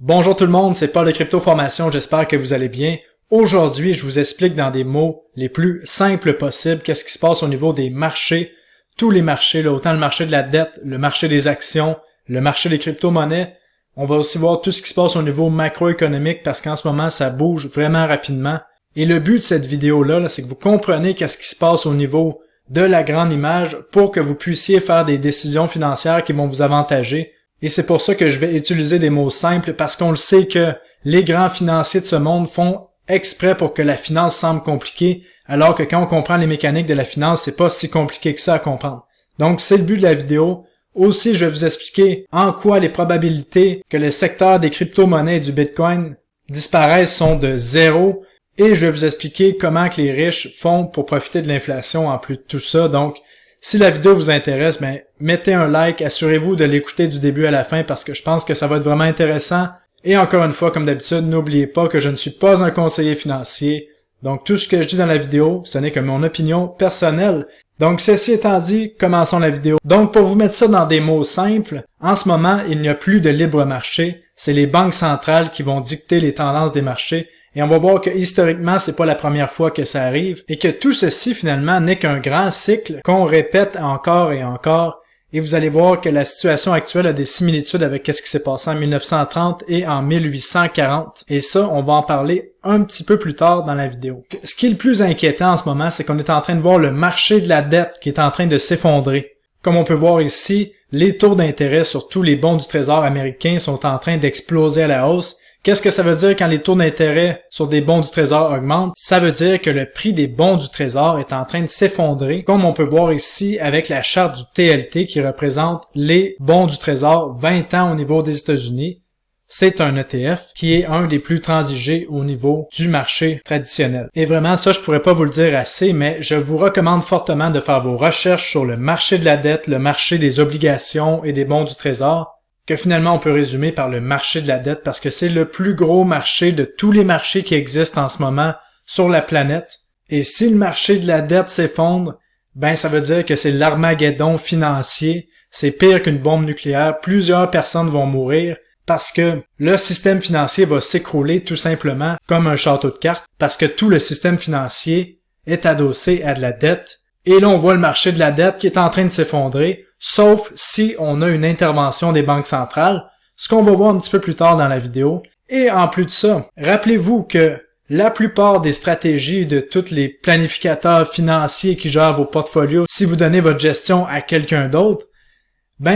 Bonjour tout le monde, c'est Paul de Crypto Formation, j'espère que vous allez bien. Aujourd'hui, je vous explique dans des mots les plus simples possibles qu'est-ce qui se passe au niveau des marchés, tous les marchés, là, autant le marché de la dette, le marché des actions, le marché des crypto-monnaies. On va aussi voir tout ce qui se passe au niveau macroéconomique parce qu'en ce moment, ça bouge vraiment rapidement. Et le but de cette vidéo-là, c'est que vous compreniez qu'est-ce qui se passe au niveau de la grande image pour que vous puissiez faire des décisions financières qui vont vous avantager. Et c'est pour ça que je vais utiliser des mots simples parce qu'on le sait que les grands financiers de ce monde font exprès pour que la finance semble compliquée, alors que quand on comprend les mécaniques de la finance, c'est pas si compliqué que ça à comprendre. Donc c'est le but de la vidéo. Aussi, je vais vous expliquer en quoi les probabilités que le secteur des crypto-monnaies et du Bitcoin disparaissent sont de 0. Et je vais vous expliquer comment que les riches font pour profiter de l'inflation en plus de tout ça. Donc, si la vidéo vous intéresse, mettez un like, assurez-vous de l'écouter du début à la fin parce que je pense que ça va être vraiment intéressant. Et encore une fois, comme d'habitude, n'oubliez pas que je ne suis pas un conseiller financier. Donc tout ce que je dis dans la vidéo, ce n'est que mon opinion personnelle. Donc ceci étant dit, commençons la vidéo. Donc pour vous mettre ça dans des mots simples, en ce moment, il n'y a plus de libre marché. C'est les banques centrales qui vont dicter les tendances des marchés. Et on va voir que historiquement, c'est pas la première fois que ça arrive et que tout ceci finalement n'est qu'un grand cycle qu'on répète encore et encore. Et vous allez voir que la situation actuelle a des similitudes avec ce qui s'est passé en 1930 et en 1840. Et ça, on va en parler un petit peu plus tard dans la vidéo. Ce qui est le plus inquiétant en ce moment, c'est qu'on est en train de voir le marché de la dette qui est en train de s'effondrer. Comme on peut voir ici, les taux d'intérêt sur tous les bons du Trésor américain sont en train d'exploser à la hausse. Qu'est-ce que ça veut dire quand les taux d'intérêt sur des bons du Trésor augmentent? Ça veut dire que le prix des bons du Trésor est en train de s'effondrer, comme on peut voir ici avec la charte du TLT qui représente les bons du Trésor 20 ans au niveau des États-Unis. C'est un ETF qui est un des plus transigés au niveau du marché traditionnel. Et vraiment, ça, je pourrais pas vous le dire assez, mais je vous recommande fortement de faire vos recherches sur le marché de la dette, le marché des obligations et des bons du Trésor, que finalement on peut résumer par le marché de la dette parce que c'est le plus gros marché de tous les marchés qui existent en ce moment sur la planète. Et si le marché de la dette s'effondre, ça veut dire que c'est l'Armageddon financier. C'est pire qu'une bombe nucléaire. Plusieurs personnes vont mourir parce que le système financier va s'écrouler tout simplement comme un château de cartes parce que tout le système financier est adossé à de la dette. Et là, on voit le marché de la dette qui est en train de s'effondrer, sauf si on a une intervention des banques centrales, ce qu'on va voir un petit peu plus tard dans la vidéo. Et en plus de ça, rappelez-vous que la plupart des stratégies de tous les planificateurs financiers qui gèrent vos portfolios, si vous donnez votre gestion à quelqu'un d'autre,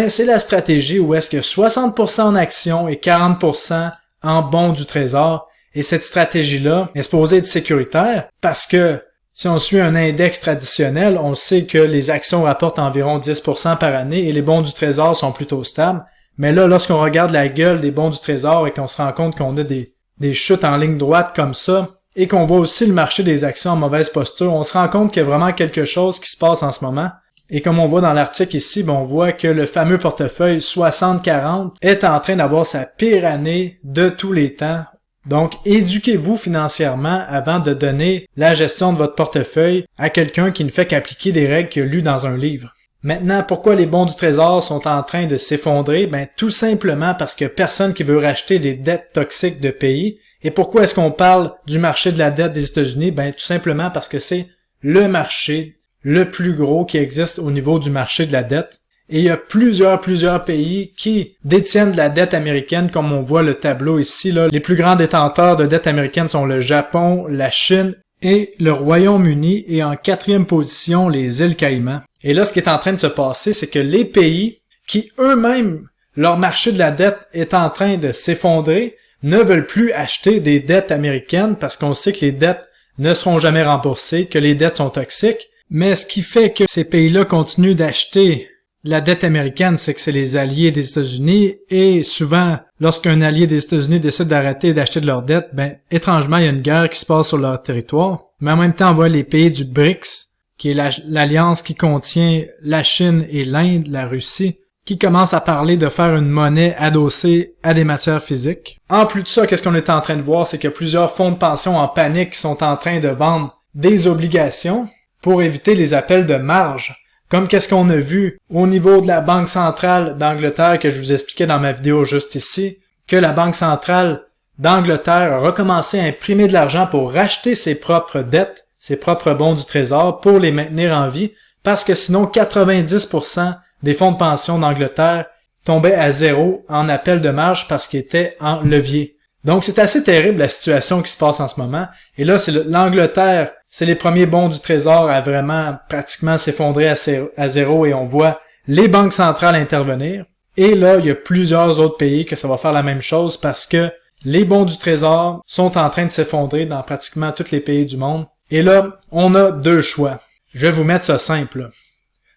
c'est la stratégie où est-ce que 60% en actions et 40% en bons du trésor. Et cette stratégie-là est supposée être sécuritaire parce que si on suit un index traditionnel, on sait que les actions rapportent environ 10% par année et les bons du trésor sont plutôt stables. Mais là, lorsqu'on regarde la gueule des bons du trésor et qu'on se rend compte qu'on a des chutes en ligne droite comme ça, et qu'on voit aussi le marché des actions en mauvaise posture, on se rend compte qu'il y a vraiment quelque chose qui se passe en ce moment. Et comme on voit dans l'article ici, on voit que le fameux portefeuille 60-40 est en train d'avoir sa pire année de tous les temps. Donc, éduquez-vous financièrement avant de donner la gestion de votre portefeuille à quelqu'un qui ne fait qu'appliquer des règles qu'il a lues dans un livre. Maintenant, pourquoi les bons du trésor sont en train de s'effondrer? Tout simplement parce qu'il n'y a personne qui veut racheter des dettes toxiques de pays. Et pourquoi est-ce qu'on parle du marché de la dette des États-Unis? Tout simplement parce que c'est le marché le plus gros qui existe au niveau du marché de la dette. Et il y a plusieurs pays qui détiennent de la dette américaine, comme on voit le tableau ici, là. Les plus grands détenteurs de dette américaine sont le Japon, la Chine et le Royaume-Uni, et en 4e position, les îles Caïmans. Et là, ce qui est en train de se passer, c'est que les pays qui eux-mêmes, leur marché de la dette est en train de s'effondrer, ne veulent plus acheter des dettes américaines parce qu'on sait que les dettes ne seront jamais remboursées, que les dettes sont toxiques. Mais ce qui fait que ces pays-là continuent d'acheter la dette américaine, c'est que c'est les alliés des États-Unis et souvent, lorsqu'un allié des États-Unis décide d'arrêter d'acheter de leur dette, étrangement, il y a une guerre qui se passe sur leur territoire. Mais en même temps, on voit les pays du BRICS, qui est l'alliance qui contient la Chine et l'Inde, la Russie, qui commencent à parler de faire une monnaie adossée à des matières physiques. En plus de ça, qu'est-ce qu'on est en train de voir, c'est qu'il y a plusieurs fonds de pension en panique qui sont en train de vendre des obligations pour éviter les appels de marge. Comme qu'est-ce qu'on a vu au niveau de la Banque centrale d'Angleterre que je vous expliquais dans ma vidéo juste ici, que la Banque centrale d'Angleterre a recommencé à imprimer de l'argent pour racheter ses propres dettes, ses propres bons du trésor pour les maintenir en vie, parce que sinon 90% des fonds de pension d'Angleterre tombaient à zéro en appel de marge parce qu'ils étaient en levier. Donc c'est assez terrible la situation qui se passe en ce moment. Et là, c'est l'Angleterre, c'est les premiers bons du trésor à vraiment pratiquement s'effondrer à zéro et on voit les banques centrales intervenir. Et là, il y a plusieurs autres pays que ça va faire la même chose parce que les bons du trésor sont en train de s'effondrer dans pratiquement tous les pays du monde. Et là, on a deux choix. Je vais vous mettre ça simple, là.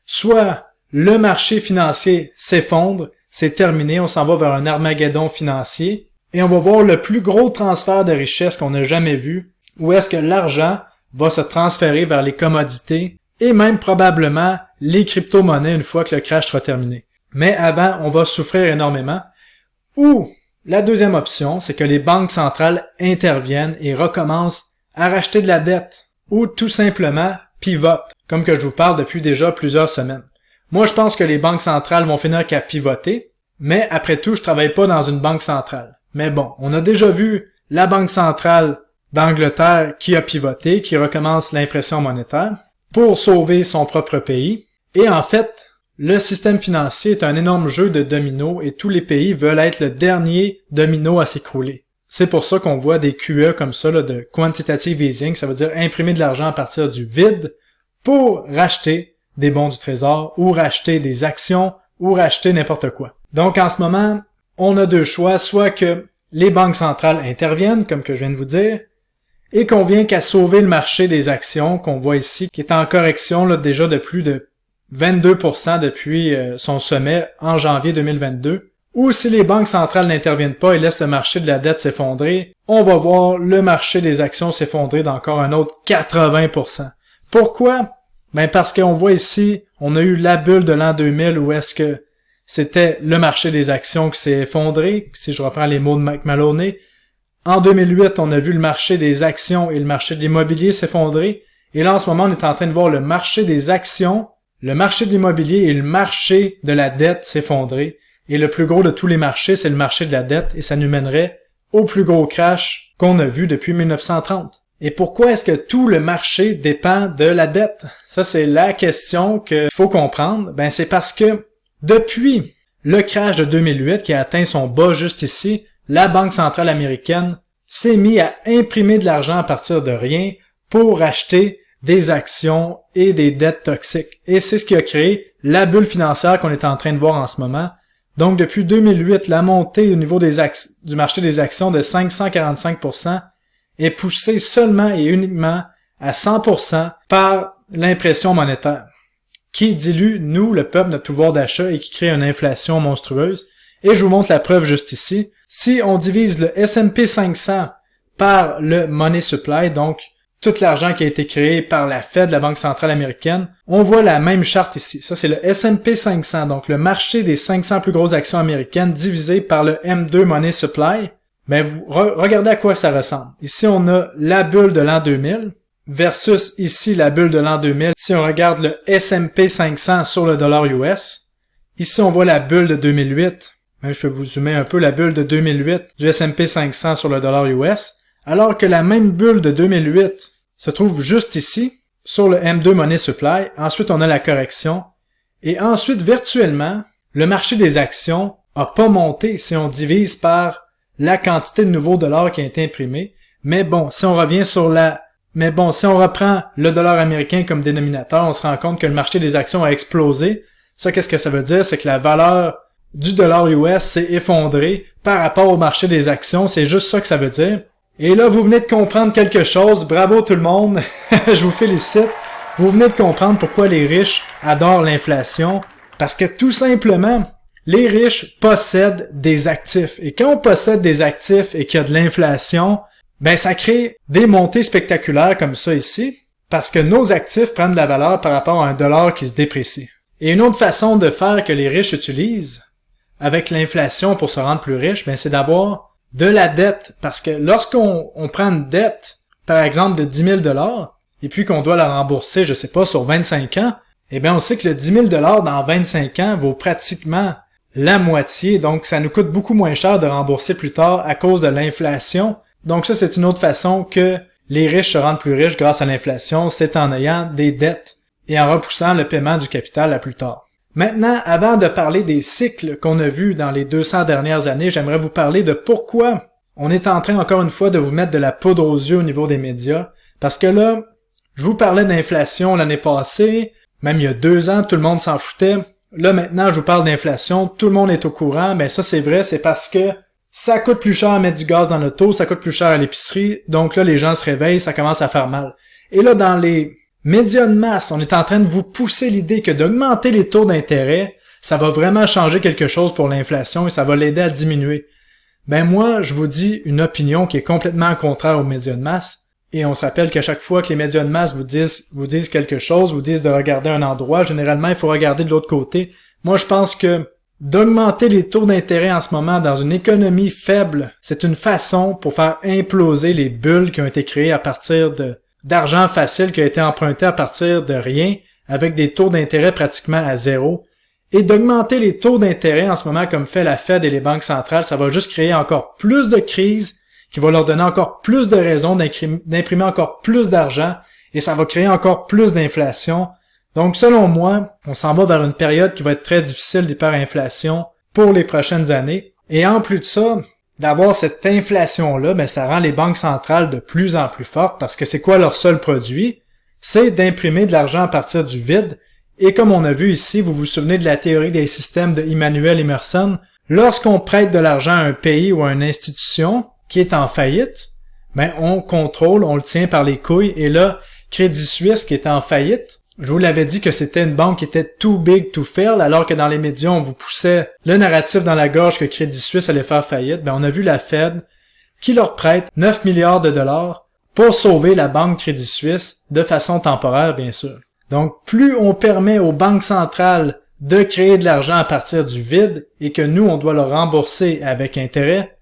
Soit le marché financier s'effondre, c'est terminé, on s'en va vers un Armageddon financier, et on va voir le plus gros transfert de richesse qu'on a jamais vu, où est-ce que l'argent va se transférer vers les commodités, et même probablement les crypto-monnaies une fois que le crash sera terminé. Mais avant, on va souffrir énormément. Ou, la deuxième option, c'est que les banques centrales interviennent et recommencent à racheter de la dette, ou tout simplement pivotent, comme que je vous parle depuis déjà plusieurs semaines. Moi, je pense que les banques centrales vont finir qu'à pivoter, mais après tout, je travaille pas dans une banque centrale. Mais bon, on a déjà vu la Banque centrale d'Angleterre qui a pivoté, qui recommence l'impression monétaire pour sauver son propre pays. Et en fait, le système financier est un énorme jeu de dominos et tous les pays veulent être le dernier domino à s'écrouler. C'est pour ça qu'on voit des QE comme ça, là, de quantitative easing, ça veut dire imprimer de l'argent à partir du vide pour racheter des bons du trésor ou racheter des actions ou racheter n'importe quoi. Donc en ce moment, on a deux choix, soit que les banques centrales interviennent, comme que je viens de vous dire, et qu'on vient qu'à sauver le marché des actions qu'on voit ici, qui est en correction là, déjà de plus de 22% depuis son sommet en janvier 2022. Ou si les banques centrales n'interviennent pas et laissent le marché de la dette s'effondrer, on va voir le marché des actions s'effondrer d'encore un autre 80%. Pourquoi? Ben parce qu'on voit ici, on a eu la bulle de l'an 2000 où est-ce que c'était le marché des actions qui s'est effondré, si je reprends les mots de Mike Maloney. En 2008, on a vu le marché des actions et le marché de l'immobilier s'effondrer. Et là, en ce moment, on est en train de voir le marché des actions, le marché de l'immobilier et le marché de la dette s'effondrer. Et le plus gros de tous les marchés, c'est le marché de la dette et ça nous mènerait au plus gros crash qu'on a vu depuis 1930. Et pourquoi est-ce que tout le marché dépend de la dette? Ça, c'est la question qu'il faut comprendre. Ben, c'est parce que depuis le crash de 2008 qui a atteint son bas juste ici, la Banque centrale américaine s'est mise à imprimer de l'argent à partir de rien pour acheter des actions et des dettes toxiques. Et c'est ce qui a créé la bulle financière qu'on est en train de voir en ce moment. Donc, depuis 2008, la montée au niveau du marché des actions de 545% est poussée seulement et uniquement à 100% par l'impression monétaire, qui dilue, nous, le peuple, notre pouvoir d'achat et qui crée une inflation monstrueuse. Et je vous montre la preuve juste ici. Si on divise le S&P 500 par le money supply, donc tout l'argent qui a été créé par la Fed, la Banque centrale américaine, on voit la même charte ici. Ça, c'est le S&P 500, donc le marché des 500 plus grosses actions américaines divisé par le M2 Money Supply. Ben, vous regardez à quoi ça ressemble. Ici, on a la bulle de l'an 2000 versus ici la bulle de l'an 2000. Si on regarde le S&P 500 sur le dollar US, ici, on voit la bulle de 2008. Même je peux vous zoomer un peu la bulle de 2008 du S&P 500 sur le dollar US. Alors que la même bulle de 2008 se trouve juste ici, sur le M2 Money Supply. Ensuite, on a la correction. Et ensuite, virtuellement, le marché des actions a pas monté si on divise par la quantité de nouveaux dollars qui a été imprimés. Mais bon, si on reprend le dollar américain comme dénominateur, on se rend compte que le marché des actions a explosé. Ça, qu'est-ce que ça veut dire? C'est que la valeur du dollar US s'est effondrée par rapport au marché des actions. C'est juste ça que ça veut dire. Et là, vous venez de comprendre quelque chose. Bravo tout le monde. Je vous félicite. Vous venez de comprendre pourquoi les riches adorent l'inflation. Parce que tout simplement, les riches possèdent des actifs. Et quand on possède des actifs et qu'il y a de l'inflation, ben ça crée des montées spectaculaires comme ça ici. Parce que nos actifs prennent de la valeur par rapport à un dollar qui se déprécie. Et une autre façon de faire que les riches utilisent avec l'inflation pour se rendre plus riches, ben c'est d'avoir de la dette, parce que lorsqu'on prend une dette, par exemple de 10 000 $, et puis qu'on doit la rembourser, je sais pas, sur 25 ans, eh bien on sait que le 10 000 $ dans 25 ans vaut pratiquement la moitié, donc ça nous coûte beaucoup moins cher de rembourser plus tard à cause de l'inflation. Donc ça, c'est une autre façon que les riches se rendent plus riches grâce à l'inflation, c'est en ayant des dettes et en repoussant le paiement du capital à plus tard. Maintenant, avant de parler des cycles qu'on a vus dans les 200 dernières années, j'aimerais vous parler de pourquoi on est en train encore une fois de vous mettre de la poudre aux yeux au niveau des médias. Parce que là, je vous parlais d'inflation l'année passée, même il y a 2 ans, tout le monde s'en foutait. Là maintenant, je vous parle d'inflation, tout le monde est au courant, mais ça c'est vrai, c'est parce que ça coûte plus cher à mettre du gaz dans l'auto, ça coûte plus cher à l'épicerie, donc là les gens se réveillent, ça commence à faire mal. Et là dans les médias de masse, on est en train de vous pousser l'idée que d'augmenter les taux d'intérêt, ça va vraiment changer quelque chose pour l'inflation et ça va l'aider à diminuer. Ben moi, je vous dis une opinion qui est complètement contraire aux médias de masse. Et on se rappelle qu'à chaque fois que les médias de masse vous disent quelque chose, vous disent de regarder un endroit, généralement il faut regarder de l'autre côté. Moi je pense que d'augmenter les taux d'intérêt en ce moment dans une économie faible, c'est une façon pour faire imploser les bulles qui ont été créées à partir d'argent facile qui a été emprunté à partir de rien, avec des taux d'intérêt pratiquement à zéro. Et d'augmenter les taux d'intérêt en ce moment comme fait la Fed et les banques centrales, ça va juste créer encore plus de crises qui va leur donner encore plus de raisons d'imprimer encore plus d'argent et ça va créer encore plus d'inflation. Donc selon moi, on s'en va vers une période qui va être très difficile d'hyperinflation pour les prochaines années. Et en plus de ça, d'avoir cette inflation-là, ben ça rend les banques centrales de plus en plus fortes parce que c'est quoi leur seul produit? C'est d'imprimer de l'argent à partir du vide. Et comme on a vu ici, vous vous souvenez de la théorie des systèmes de Immanuel Emerson, lorsqu'on prête de l'argent à un pays ou à une institution qui est en faillite, ben on contrôle, on le tient par les couilles, et là, Crédit Suisse qui est en faillite, je vous l'avais dit que c'était une banque qui était too big to fail, alors que dans les médias, on vous poussait le narratif dans la gorge que Crédit Suisse allait faire faillite, ben on a vu la Fed qui leur prête 9 milliards de dollars pour sauver la banque Crédit Suisse de façon temporaire, bien sûr. Donc, plus on permet aux banques centrales de créer de l'argent à partir du vide et que nous, on doit le rembourser avec intérêt,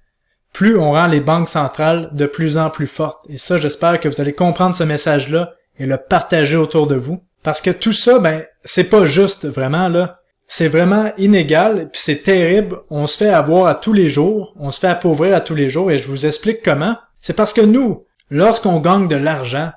plus on rend les banques centrales de plus en plus fortes. Et ça, j'espère que vous allez comprendre ce message-là et le partager autour de vous. Parce que tout ça, ben, c'est pas juste vraiment, là. C'est vraiment inégal, puis c'est terrible. On se fait avoir à tous les jours, on se fait appauvrir à tous les jours, et je vous explique comment. C'est parce que nous, lorsqu'on gagne de l'argent,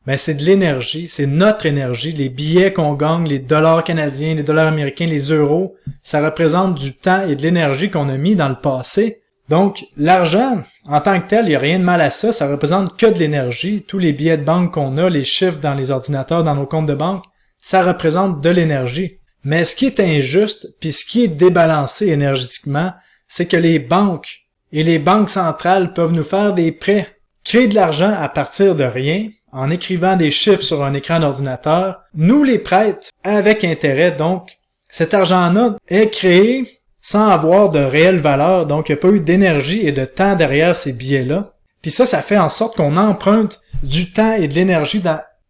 ben c'est de l'énergie, c'est notre énergie. Les billets qu'on gagne, les dollars canadiens, les dollars américains, les euros, ça représente du temps et de l'énergie qu'on a mis dans le passé. Donc, l'argent, en tant que tel, il n'y a rien de mal à ça, ça représente que de l'énergie. Tous les billets de banque qu'on a, les chiffres dans les ordinateurs, dans nos comptes de banque, ça représente de l'énergie. Mais ce qui est injuste, puis ce qui est débalancé énergétiquement, c'est que les banques et les banques centrales peuvent nous faire des prêts, créer de l'argent à partir de rien, en écrivant des chiffres sur un écran d'ordinateur, nous les prêtent avec intérêt. Donc, cet argent-là est créé sans avoir de réelle valeur, donc il n'y a pas eu d'énergie et de temps derrière ces billets-là. Puis ça fait en sorte qu'on emprunte du temps et de l'énergie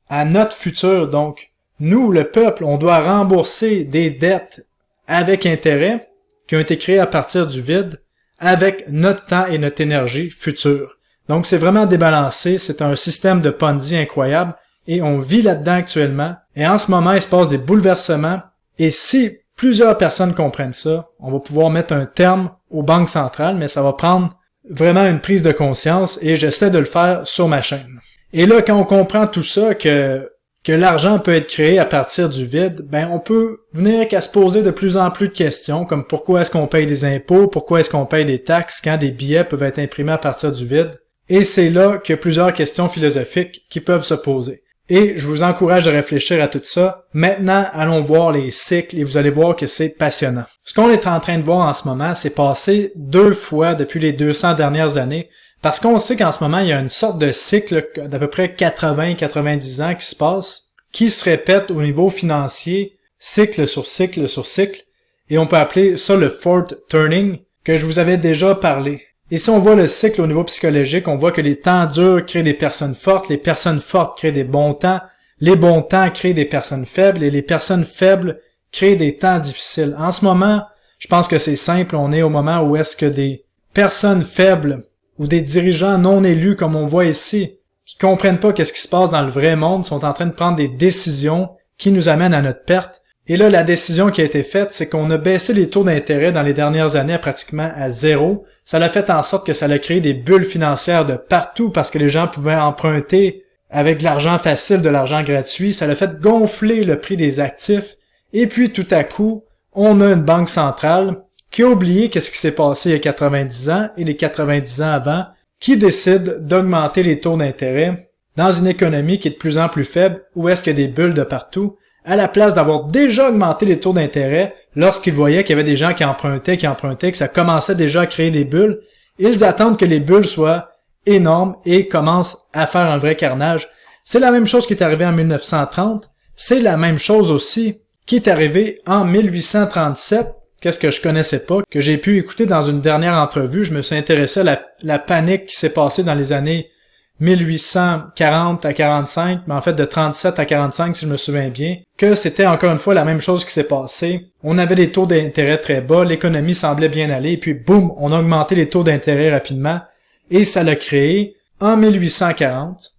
à notre futur. Donc, nous, le peuple, on doit rembourser des dettes avec intérêt qui ont été créées à partir du vide avec notre temps et notre énergie future. Donc, c'est vraiment débalancé, c'est un système de Ponzi incroyable et on vit là-dedans actuellement. Et en ce moment, il se passe des bouleversements et si plusieurs personnes comprennent ça, on va pouvoir mettre un terme aux banques centrales, mais ça va prendre vraiment une prise de conscience et j'essaie de le faire sur ma chaîne. Et là, quand on comprend tout ça, que l'argent peut être créé à partir du vide, ben on peut venir qu'à se poser de plus en plus de questions, comme pourquoi est-ce qu'on paye des impôts, pourquoi est-ce qu'on paye des taxes quand des billets peuvent être imprimés à partir du vide. Et c'est là qu'il y a plusieurs questions philosophiques qui peuvent se poser. Et je vous encourage à réfléchir à tout ça. Maintenant, allons voir les cycles et vous allez voir que c'est passionnant. Ce qu'on est en train de voir en ce moment, c'est passé 2 fois depuis les 200 dernières années, parce qu'on sait qu'en ce moment, il y a une sorte de cycle d'à peu près 80-90 ans qui se passe, qui se répète au niveau financier, cycle sur cycle sur cycle, et on peut appeler ça le fourth turning, que je vous avais déjà parlé. Et si on voit le cycle au niveau psychologique, on voit que les temps durs créent des personnes fortes, les personnes fortes créent des bons temps, les bons temps créent des personnes faibles, et les personnes faibles créent des temps difficiles. En ce moment, je pense que c'est simple, on est au moment où est-ce que des personnes faibles ou des dirigeants non élus, comme on voit ici, qui comprennent pas qu'est-ce qui se passe dans le vrai monde, sont en train de prendre des décisions qui nous amènent à notre perte. Et là, la décision qui a été faite, c'est qu'on a baissé les taux d'intérêt dans les dernières années pratiquement à zéro. Ça a fait en sorte que ça a créé des bulles financières de partout parce que les gens pouvaient emprunter avec de l'argent facile, de l'argent gratuit. Ça a fait gonfler le prix des actifs. Et puis, tout à coup, on a une banque centrale qui a oublié qu'est-ce qui s'est passé il y a 90 ans et les 90 ans avant, qui décide d'augmenter les taux d'intérêt dans une économie qui est de plus en plus faible, où est-ce qu'il y a des bulles de partout, à la place d'avoir déjà augmenté les taux d'intérêt lorsqu'ils voyaient qu'il y avait des gens qui empruntaient, que ça commençait déjà à créer des bulles. Ils attendent que les bulles soient énormes et commencent à faire un vrai carnage. C'est la même chose qui est arrivée en 1930. C'est la même chose aussi qui est arrivée en 1837. Qu'est-ce que je connaissais pas, que j'ai pu écouter dans une dernière entrevue. Je me suis intéressé à la panique qui s'est passée dans les années 1840 à 45, mais en fait de 37 à 45 si je me souviens bien, que c'était encore une fois la même chose qui s'est passée. On avait des taux d'intérêt très bas, l'économie semblait bien aller, et puis boum, on a augmenté les taux d'intérêt rapidement, et ça l'a créé, en 1840,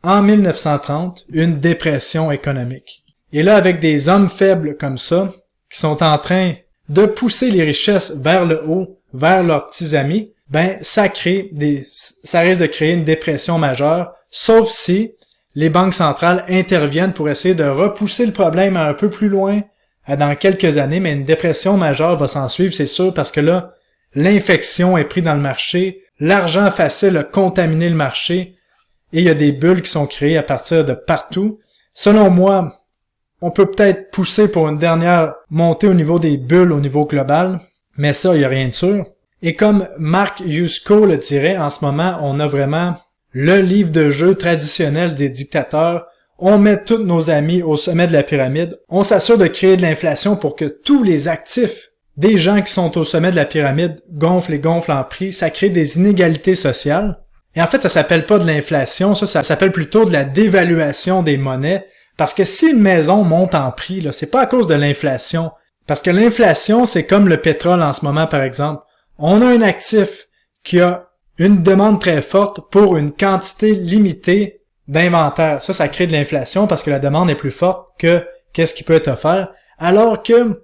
en 1930, une dépression économique. Et là, avec des hommes faibles comme ça, qui sont en train de pousser les richesses vers le haut, vers leurs petits amis, ben ça risque de créer une dépression majeure, sauf si les banques centrales interviennent pour essayer de repousser le problème un peu plus loin dans quelques années, mais une dépression majeure va s'en suivre, c'est sûr, parce que là, l'infection est prise dans le marché, l'argent facile a contaminé le marché, et il y a des bulles qui sont créées à partir de partout. Selon moi, on peut peut-être pousser pour une dernière montée au niveau des bulles au niveau global, mais ça, il n'y a rien de sûr. Et comme Mark Yusko le dirait, en ce moment, on a vraiment le livre de jeu traditionnel des dictateurs. On met tous nos amis au sommet de la pyramide. On s'assure de créer de l'inflation pour que tous les actifs des gens qui sont au sommet de la pyramide gonflent et gonflent en prix. Ça crée des inégalités sociales. Et en fait, ça s'appelle pas de l'inflation, ça s'appelle plutôt de la dévaluation des monnaies. Parce que si une maison monte en prix, là, c'est pas à cause de l'inflation. Parce que l'inflation, c'est comme le pétrole en ce moment, par exemple. On a un actif qui a une demande très forte pour une quantité limitée d'inventaire. Ça crée de l'inflation parce que la demande est plus forte que qu'est-ce qui peut être offert. Alors que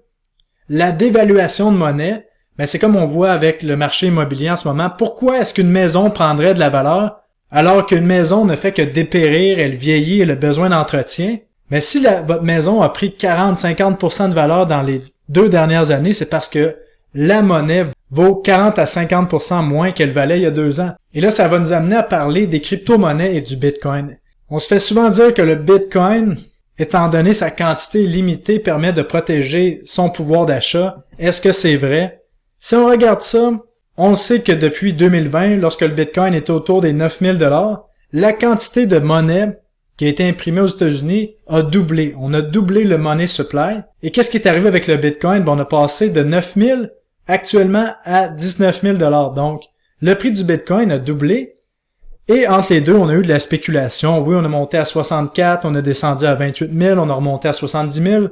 la dévaluation de monnaie, ben c'est comme on voit avec le marché immobilier en ce moment. Pourquoi est-ce qu'une maison prendrait de la valeur alors qu'une maison ne fait que dépérir, elle vieillit, elle a besoin d'entretien? Mais si votre maison a pris 40-50% de valeur dans les 2 dernières années, c'est parce que la monnaie vaut 40 à 50% moins qu'elle valait il y a 2 ans. Et là, ça va nous amener à parler des crypto-monnaies et du Bitcoin. On se fait souvent dire que le Bitcoin, étant donné sa quantité limitée, permet de protéger son pouvoir d'achat. Est-ce que c'est vrai? Si on regarde ça, on sait que depuis 2020, lorsque le Bitcoin était autour des 9000 $, la quantité de monnaie qui a été imprimée aux États-Unis a doublé. On a doublé le money supply. Et qu'est-ce qui est arrivé avec le Bitcoin? Ben, on a passé de 9000 actuellement à 19 000 $. Donc, le prix du Bitcoin a doublé. Et entre les deux, on a eu de la spéculation. Oui, on a monté à 64, on a descendu à 28 000, on a remonté à 70 000.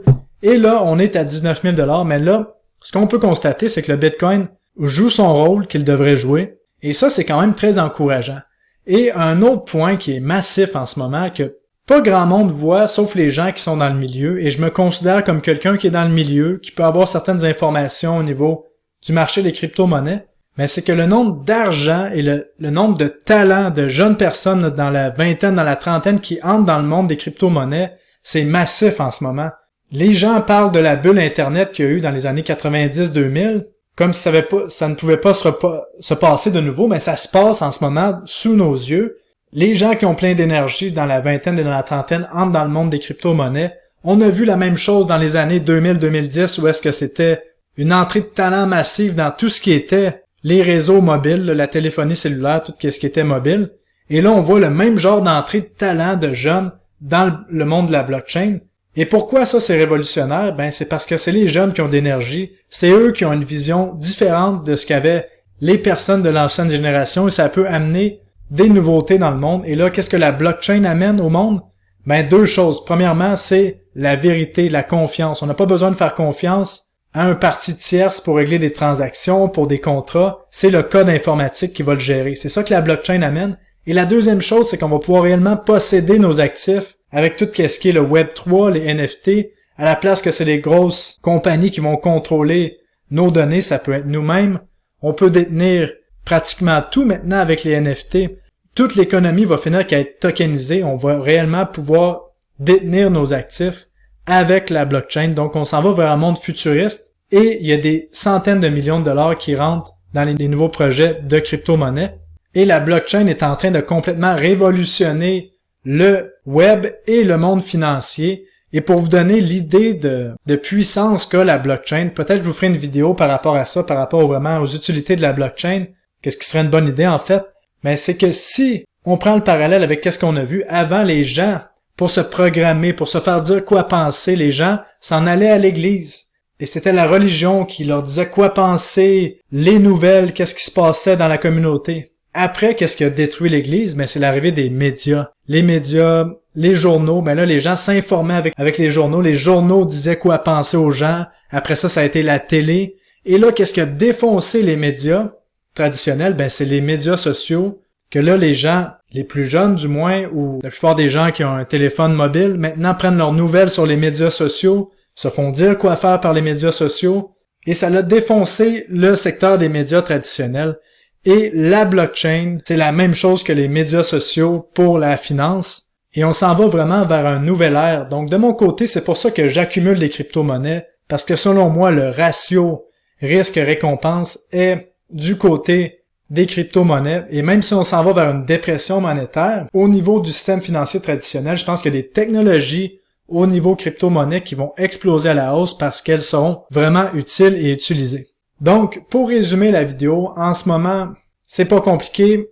Et là, on est à 19 000 $. Mais là, ce qu'on peut constater, c'est que le Bitcoin joue son rôle qu'il devrait jouer. Et ça, c'est quand même très encourageant. Et un autre point qui est massif en ce moment, que pas grand monde voit, sauf les gens qui sont dans le milieu, et je me considère comme quelqu'un qui est dans le milieu, qui peut avoir certaines informations au niveau du marché des crypto-monnaies, mais c'est que le nombre d'argent et le nombre de talents de jeunes personnes dans la vingtaine, dans la trentaine qui entrent dans le monde des crypto-monnaies, c'est massif en ce moment. Les gens parlent de la bulle Internet qu'il y a eu dans les années 90-2000, comme si ça ne pouvait pas se passer de nouveau, mais ça se passe en ce moment sous nos yeux. Les gens qui ont plein d'énergie dans la vingtaine et dans la trentaine entrent dans le monde des crypto-monnaies. On a vu la même chose dans les années 2000-2010 où est-ce que c'était une entrée de talent massive dans tout ce qui était les réseaux mobiles, la téléphonie cellulaire, tout ce qui était mobile. Et là, on voit le même genre d'entrée de talent de jeunes dans le monde de la blockchain. Et pourquoi ça, c'est révolutionnaire? Ben, c'est parce que c'est les jeunes qui ont de l'énergie. C'est eux qui ont une vision différente de ce qu'avaient les personnes de l'ancienne génération et ça peut amener des nouveautés dans le monde. Et là, qu'est-ce que la blockchain amène au monde? Ben, 2 choses. Premièrement, c'est la vérité, la confiance. On n'a pas besoin de faire confiance à un parti tierce pour régler des transactions, pour des contrats. C'est le code informatique qui va le gérer. C'est ça que la blockchain amène. Et la deuxième chose, c'est qu'on va pouvoir réellement posséder nos actifs avec tout ce qui est le Web 3, les NFT, à la place que c'est les grosses compagnies qui vont contrôler nos données, ça peut être nous-mêmes. On peut détenir pratiquement tout maintenant avec les NFT. Toute l'économie va finir qu'à être tokenisée. On va réellement pouvoir détenir nos actifs avec la blockchain. Donc, on s'en va vers un monde futuriste et il y a des centaines de millions de dollars qui rentrent dans les nouveaux projets de crypto-monnaie. Et la blockchain est en train de complètement révolutionner le web et le monde financier. Et pour vous donner l'idée de puissance qu'a la blockchain, peut-être que je vous ferai une vidéo par rapport à ça, par rapport vraiment aux utilités de la blockchain. Qu'est-ce qui serait une bonne idée en fait? Mais c'est que si on prend le parallèle avec qu'est-ce qu'on a vu, avant les gens, pour se programmer, pour se faire dire quoi penser, les gens s'en allaient à l'église. Et c'était la religion qui leur disait quoi penser, les nouvelles, qu'est-ce qui se passait dans la communauté. Après, qu'est-ce qui a détruit l'église? Mais c'est l'arrivée des médias. Les médias, les journaux, ben là, les gens s'informaient avec les journaux disaient quoi penser aux gens. Après ça, ça a été la télé. Et là, qu'est-ce qui a défoncé les médias traditionnels? Ben, c'est les médias sociaux, que là, les gens, les plus jeunes du moins, ou la plupart des gens qui ont un téléphone mobile, maintenant prennent leurs nouvelles sur les médias sociaux, se font dire quoi faire par les médias sociaux, et ça a défoncé le secteur des médias traditionnels. Et la blockchain, c'est la même chose que les médias sociaux pour la finance, et on s'en va vraiment vers un nouvel ère. Donc de mon côté, c'est pour ça que j'accumule des crypto-monnaies, parce que selon moi, le ratio risque-récompense est du côté des crypto-monnaies, et même si on s'en va vers une dépression monétaire, au niveau du système financier traditionnel, je pense qu'il y a des technologies au niveau crypto-monnaie qui vont exploser à la hausse parce qu'elles seront vraiment utiles et utilisées. Donc, pour résumer la vidéo, en ce moment, c'est pas compliqué.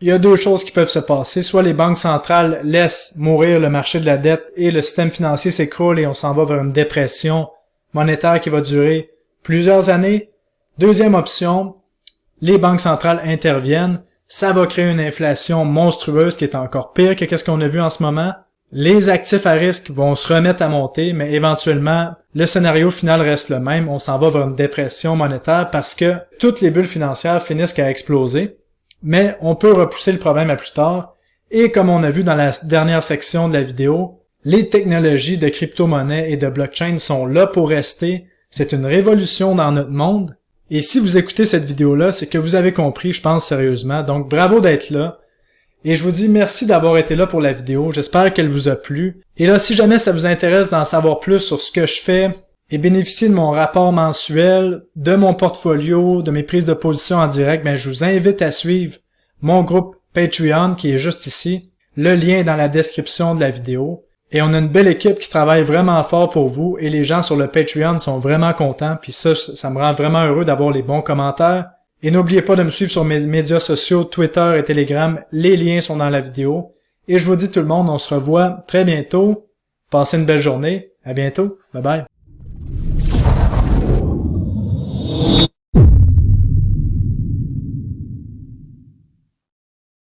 Il y a deux choses qui peuvent se passer. Soit les banques centrales laissent mourir le marché de la dette et le système financier s'écroule et on s'en va vers une dépression monétaire qui va durer plusieurs années. Deuxième option, les banques centrales interviennent. Ça va créer une inflation monstrueuse qui est encore pire que ce qu'on a vu en ce moment. Les actifs à risque vont se remettre à monter, mais éventuellement, le scénario final reste le même. On s'en va vers une dépression monétaire parce que toutes les bulles financières finissent à exploser. Mais on peut repousser le problème à plus tard. Et comme on a vu dans la dernière section de la vidéo, les technologies de crypto-monnaie et de blockchain sont là pour rester. C'est une révolution dans notre monde. Et si vous écoutez cette vidéo-là, c'est que vous avez compris, je pense sérieusement. Donc bravo d'être là. Et je vous dis merci d'avoir été là pour la vidéo, j'espère qu'elle vous a plu. Et là, si jamais ça vous intéresse d'en savoir plus sur ce que je fais et bénéficier de mon rapport mensuel, de mon portfolio, de mes prises de position en direct, ben je vous invite à suivre mon groupe Patreon qui est juste ici. Le lien est dans la description de la vidéo. Et on a une belle équipe qui travaille vraiment fort pour vous et les gens sur le Patreon sont vraiment contents. Puis ça me rend vraiment heureux d'avoir les bons commentaires. Et n'oubliez pas de me suivre sur mes médias sociaux, Twitter et Telegram. Les liens sont dans la vidéo. Et je vous dis tout le monde, on se revoit très bientôt. Passez une belle journée. À bientôt. Bye bye.